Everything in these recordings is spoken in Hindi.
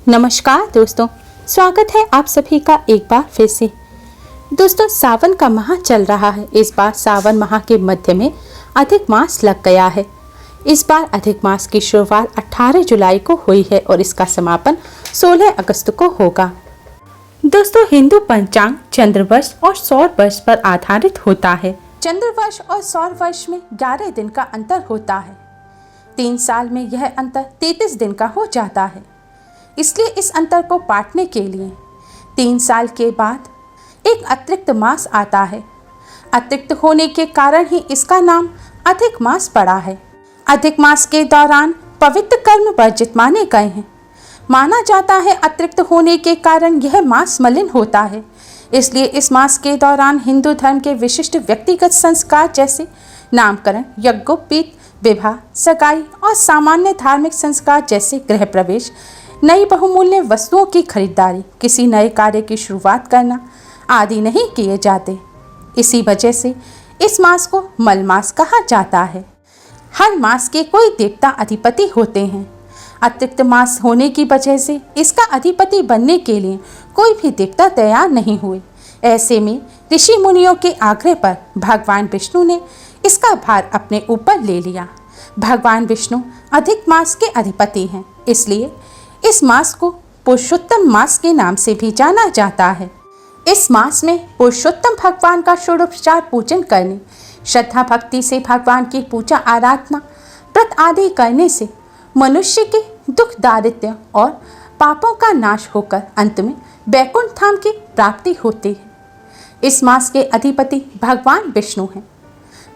नमस्कार दोस्तों, स्वागत है आप सभी का एक बार फिर से। दोस्तों, सावन का माह चल रहा है। इस बार सावन माह के मध्य में अधिक मास लग गया है। इस बार अधिक मास की शुरुआत 18 जुलाई को हुई है और इसका समापन 16 अगस्त को होगा। दोस्तों, हिंदू पंचांग चंद्रवर्ष और सौर वर्ष पर आधारित होता है। चंद्रवर्ष और सौर वर्ष में 11 दिन का अंतर होता है। 3 साल में यह अंतर 33 दिन का हो जाता है। इसलिए इस अंतर को पाटने के लिए 3 साल के बाद एक अतिरिक्त मास आता है। अतिरिक्त होने के कारण ही इसका नाम अधिक मास पड़ा है। अधिक मास के दौरान पवित्र कर्म वर्जित माने गए हैं। माना जाता है अतिरिक्त होने के कारण यह मास मलिन होता है। इसलिए इस मास के दौरान हिंदू धर्म के विशिष्ट व्यक्तिगत संस्कार जैसे नामकरण, यज्ञोपवीत, विवाह, सगाई और सामान्य धार्मिक संस्कार जैसे गृह प्रवेश, नई बहुमूल्य वस्तुओं की खरीदारी, किसी नए कार्य की शुरुआत करना आदि नहीं किए जाते। इसी वजह से इस मास को मल मास कहा जाता है। हर मास के कोई देवता अधिपति होते हैं। अतिरिक्त मास होने की वजह से इसका अधिपति बनने के लिए कोई भी देवता तैयार नहीं हुए। ऐसे में ऋषि मुनियों के आग्रह पर भगवान विष्णु ने इसका भार अपने ऊपर ले लिया। भगवान विष्णु अधिक मास के अधिपति हैं, इसलिए इस मास को पुरुषोत्तम मास के नाम से भी जाना जाता है। इस मास में पुरुषोत्तम भगवान का षोडशोपचार पूजन करने, श्रद्धा भक्ति से भगवान की पूजा आराधना, व्रत आदि करने से मनुष्य के दुख, दारिद्र्य और पापों का नाश होकर अंत में वैकुंठ धाम की प्राप्ति होती है। इस मास के अधिपति भगवान विष्णु हैं।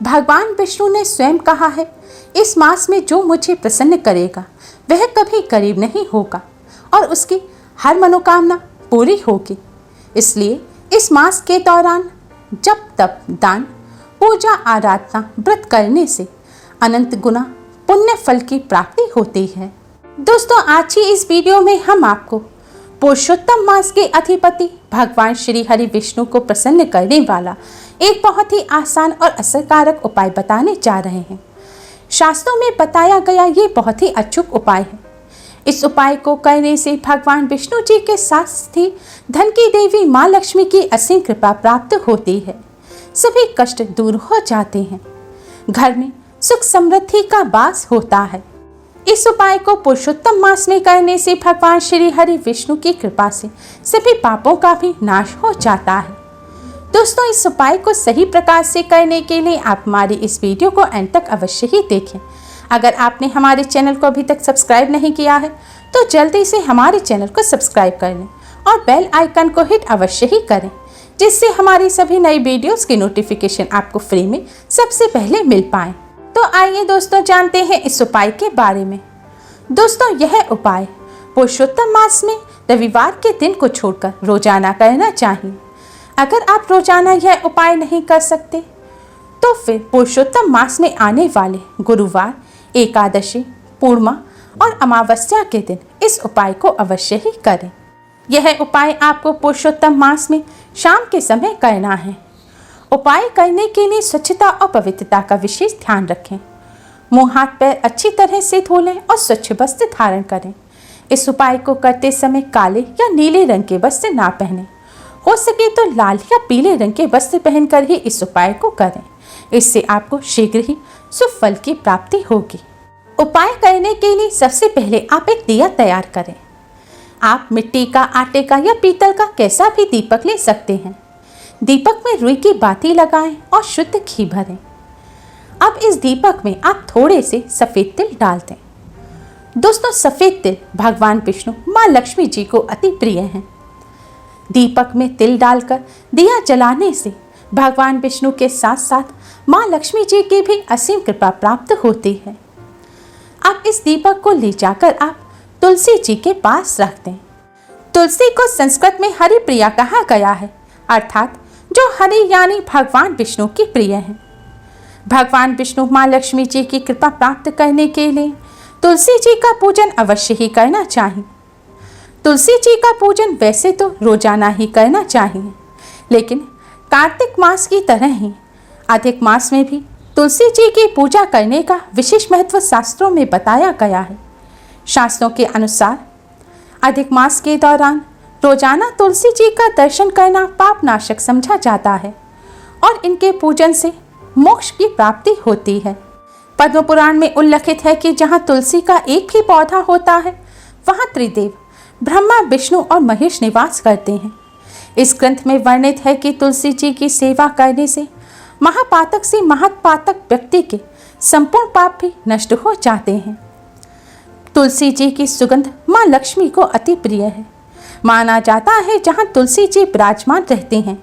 भगवान विष्णु ने स्वयं कहा है, इस मास में जो मुझे प्रसन्न करेगा वह कभी गरीब नहीं होगा और उसकी हर मनोकामना पूरी होगी। इसलिए इस मास के दौरान जप, तप, दान, पूजा, आराधना, व्रत करने से अनंत गुना पुण्य फल की प्राप्ति होती है। दोस्तों, आज की इस वीडियो में हम आपको पुरुषोत्तम मास के अधिपति भगवान श्री हरि विष्णु को प्रसन्न करने वाला एक बहुत ही आसान और असरकारक उपाय बताने जा रहे हैं। शास्त्रों में बताया गया ये बहुत ही अचूक उपाय है। इस उपाय को करने से भगवान विष्णु जी के साथ ही धन की देवी माँ लक्ष्मी की असीम कृपा प्राप्त होती है। सभी कष्ट दूर हो जाते हैं। घर में सुख समृद्धि का वास होता है। इस उपाय को पुरुषोत्तम मास में करने से भगवान श्री हरि विष्णु की कृपा से सभी पापों का भी नाश हो जाता है। दोस्तों, इस उपाय को सही प्रकार से करने के लिए आप हमारी इस वीडियो को अंत तक अवश्य ही देखें। अगर आपने हमारे चैनल को अभी तक सब्सक्राइब नहीं किया है तो जल्दी से हमारे चैनल को सब्सक्राइब कर लें और बेल आइकन को हिट अवश्य ही करें, जिससे हमारी सभी नई वीडियोस की नोटिफिकेशन आपको फ्री में सबसे पहले मिल पाए। तो आइए दोस्तों, जानते हैं इस उपाय के बारे में। दोस्तों, यह उपाय पुरुषोत्तम मास में रविवार के दिन को छोड़कर रोजाना करना चाहिए। अगर आप रोजाना यह उपाय नहीं कर सकते तो फिर पुरुषोत्तम मास में आने वाले गुरुवार, एकादशी, पूर्णिमा और अमावस्या के दिन इस उपाय को अवश्य ही करें। यह उपाय आपको पुरुषोत्तम मास में शाम के समय करना है। उपाय करने के लिए स्वच्छता और पवित्रता का विशेष ध्यान रखें। मुंह, हाथ, पैर अच्छी तरह से धो लें और स्वच्छ वस्त्र धारण करें। इस उपाय को करते समय काले या नीले रंग के वस्त्र ना पहनें। हो सके तो लाल या पीले रंग के वस्त्र पहनकर ही इस उपाय को करें। इससे आपको शीघ्र ही शुभ फल की प्राप्ति होगी। उपाय करने के लिए सबसे पहले आप एक दिया तैयार करें। आप मिट्टी का, आटे का या पीतल का कैसा भी दीपक ले सकते हैं। दीपक में रुई की बाती लगाएं और शुद्ध घी भरें। अब इस दीपक में आप थोड़े से सफेद तिल डाल दें। दोस्तों, सफेद तिल भगवान विष्णु, माँ लक्ष्मी जी को अति प्रिय हैं। दीपक में तिल डालकर दिया जलाने से भगवान विष्णु के साथ साथ माँ लक्ष्मी जी की भी असीम कृपा प्राप्त होती है। अब इस दीपक को ले जाकर आप तुलसी जी के पास रख दें। तुलसी को संस्कृत में हरि प्रिया कहा गया है, अर्थात जो हरि यानी भगवान विष्णु की प्रिय है। भगवान विष्णु, माँ लक्ष्मी जी की कृपा प्राप्त करने के लिए तुलसी जी का पूजन अवश्य ही करना चाहिए। तुलसी जी का पूजन वैसे तो रोजाना ही करना चाहिए, लेकिन कार्तिक मास की तरह ही अधिक मास में भी तुलसी जी की पूजा करने का विशेष महत्व शास्त्रों में बताया गया है। शास्त्रों के अनुसार अधिक मास के दौरान रोजाना तुलसी जी का दर्शन करना पाप नाशक समझा जाता है और इनके पूजन से मोक्ष की प्राप्ति होती है। पद्म पुराण में उल्लेखित है कि जहाँ तुलसी का एक भी पौधा होता है वहाँ त्रिदेव ब्रह्मा, विष्णु और महेश निवास करते हैं। इस ग्रंथ में वर्णित है कि तुलसी जी की सेवा करने से महापातक से महत्पातक व्यक्ति के संपूर्ण पाप भी नष्ट हो जाते हैं। तुलसी जी की सुगंध माँ लक्ष्मी को अति प्रिय है। माना जाता है जहाँ तुलसी जी विराजमान रहते हैं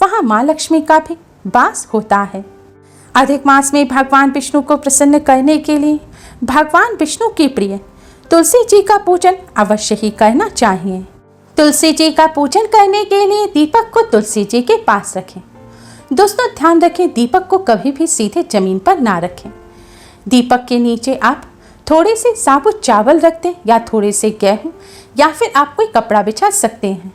वहाँ माँ लक्ष्मी का भी वास होता है। अधिक मास में भगवान विष्णु को प्रसन्न करने के लिए भगवान विष्णु की प्रिय तुलसी जी का पूजन अवश्य ही करना चाहिए। तुलसी जी का पूजन करने के लिए दीपक को तुलसी जी के पास रखें। दोस्तों ध्यान रखें, दीपक को कभी भी सीधे जमीन पर ना रखें। दीपक के नीचे आप थोड़े से साबुत चावल रख दें या थोड़े से गेहूं या फिर आप कोई कपड़ा बिछा सकते हैं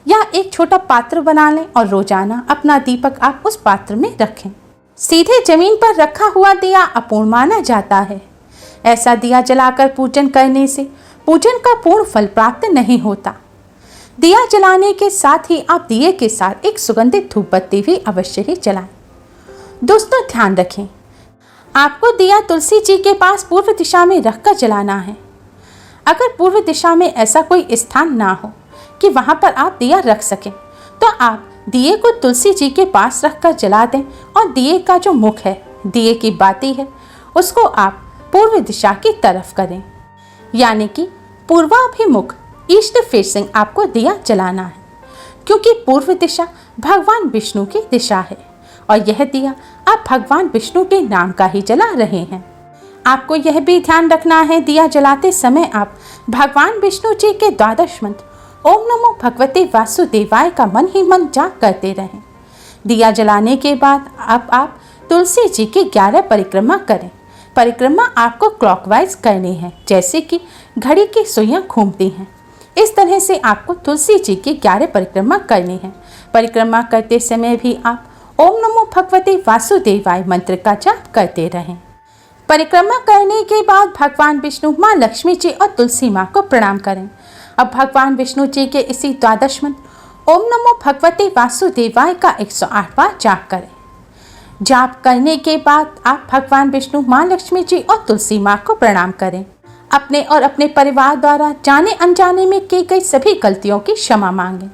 या एक छोटा पात्र बना लें और रोजाना अपना दीपक आप उस पात्र में रखें। सीधे जमीन पर रखा हुआ दिया अपूर्ण माना जाता है। ऐसा दिया जलाकर पूजन करने से पूजन का पूर्ण फल प्राप्त नहीं होता। दिया जलाने के साथ ही आप दिए के साथ एक सुगंधित धूप बत्ती भी अवश्य ही जलाएं। दोस्तों ध्यान रखें, आपको दिया तुलसी जी के पास पूर्व दिशा में रखकर जलाना है। अगर पूर्व दिशा में ऐसा कोई स्थान ना हो कि वहां पर आप दिया रख सकें तो आप दिए को तुलसी जी के पास रखकर जला दें और दिए का जो मुख है, दिए की बाती है, उसको आप पूर्व दिशा की तरफ करें, यानी कि पूर्वाभिमुख ईस्ट फेसिंग आपको दिया जलाना है, क्योंकि पूर्व दिशा भगवान विष्णु की दिशा है और यह दिया आप भगवान विष्णु के नाम का ही जला रहे हैं। आपको यह भी ध्यान रखना है, दिया जलाते समय आप भगवान विष्णु जी के द्वादश मंत्र ओम नमो भगवते वासुदेवाय का मन ही मन जाप करते रहें। दिया जलाने के बाद आप तुलसी जी की 11 परिक्रमा करें। परिक्रमा आपको क्लॉकवाइज करनी है, जैसे कि घड़ी की सुइयां घूमती हैं। इस तरह से आपको तुलसी जी की 11 परिक्रमा करनी है। परिक्रमा करते समय भी आप ओम नमो भगवते वासुदेवाय मंत्र का जाप करते रहें। परिक्रमा करने के बाद भगवान विष्णु, माँ लक्ष्मी जी और तुलसी माँ को प्रणाम करें। अब भगवान विष्णु जी के इसी द्वादश मंत्र ओम नमो भगवते वासुदेवाय का 108 बार जाप करें। जाप करने के बाद आप भगवान विष्णु, माँ लक्ष्मी जी और तुलसी माँ को प्रणाम करें। अपने और अपने परिवार द्वारा जाने अनजाने में की गई सभी गलतियों की क्षमा मांगें।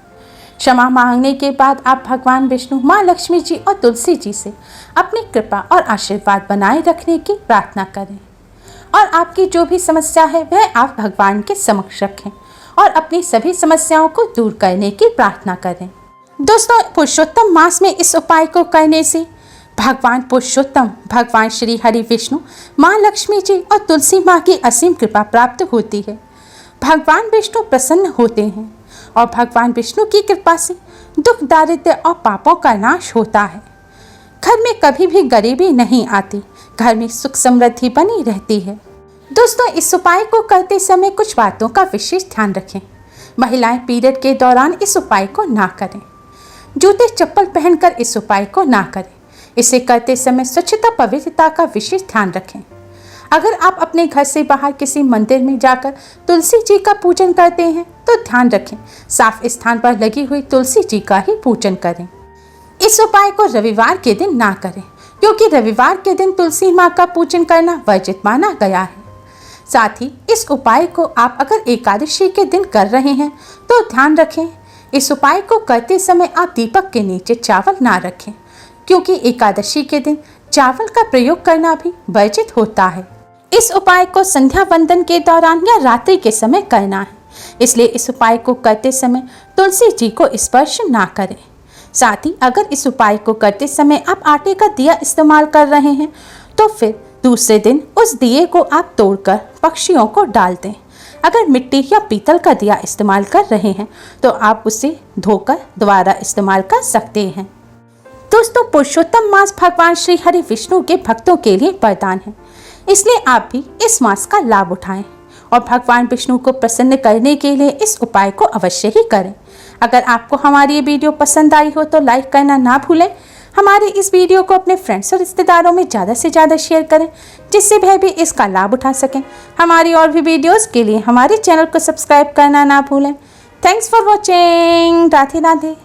क्षमा मांगने के बाद आप भगवान विष्णु, माँ लक्ष्मी जी और तुलसी जी से अपनी कृपा और आशीर्वाद बनाए रखने की प्रार्थना करें और आपकी जो भी समस्या है वह आप भगवान के समक्ष रखें और अपनी सभी समस्याओं को दूर करने की प्रार्थना करें। दोस्तों पुरुषोत्तम मास में इस उपाय को करने से भगवान पुरुषोत्तम, भगवान श्री हरि विष्णु, माँ लक्ष्मी जी और तुलसी माँ की असीम कृपा प्राप्त होती है। भगवान विष्णु प्रसन्न होते हैं और भगवान विष्णु की कृपा से दुख, दारिद्र्य और पापों का नाश होता है। घर में कभी भी गरीबी नहीं आती, घर में सुख समृद्धि बनी रहती है। दोस्तों इस उपाय को करते समय कुछ बातों का विशेष ध्यान रखें। महिलाएं पीरियड के दौरान इस उपाय को ना करें। जूते चप्पल पहनकर इस उपाय को ना करें। इसे करते समय स्वच्छता, पवित्रता का विशेष ध्यान रखें। अगर आप अपने घर से बाहर किसी मंदिर में जाकर तुलसी जी का पूजन करते हैं तो ध्यान रखें साफ स्थान पर लगी हुई तुलसी जी का ही पूजन करें। इस उपाय को रविवार के दिन ना करें, क्योंकि रविवार के दिन तुलसी माँ का पूजन करना वर्जित माना गया है। साथ ही इस उपाय को आप अगर एकादशी के दिन कर रहे हैं तो ध्यान रखें इस उपाय को करते समय आप दीपक के नीचे चावल ना रखें, क्योंकि एकादशी के दिन चावल का प्रयोग करना भी वर्जित होता है। इस उपाय को संध्या वंदन के दौरान या रात्रि के समय करना है, इसलिए इस उपाय को करते समय तुलसी जी को स्पर्श ना करें। साथ ही अगर इस उपाय को करते समय आप आटे का दिया इस्तेमाल कर रहे हैं तो फिर दूसरे दिन उस दिए को आप तोड़कर पक्षियों को डाल दें। अगर मिट्टी या पीतल का दिया इस्तेमाल कर रहे हैं तो आप उसे धोकर दोबारा इस्तेमाल कर सकते हैं। दोस्तों पुरुषोत्तम मास भगवान श्री हरि विष्णु के भक्तों के लिए वरदान है, इसलिए आप भी इस मास का लाभ उठाएं और भगवान विष्णु को प्रसन्न करने के लिए इस उपाय को अवश्य ही करें। अगर आपको हमारी ये वीडियो पसंद आई हो तो लाइक करना ना भूलें। हमारे इस वीडियो को अपने फ्रेंड्स और रिश्तेदारों में ज़्यादा से ज़्यादा शेयर करें, जिससे वह भी इसका लाभ उठा सकें। हमारी और भी वीडियोस के लिए हमारे चैनल को सब्सक्राइब करना ना भूलें। Thanks for watching. Radhe Radhe.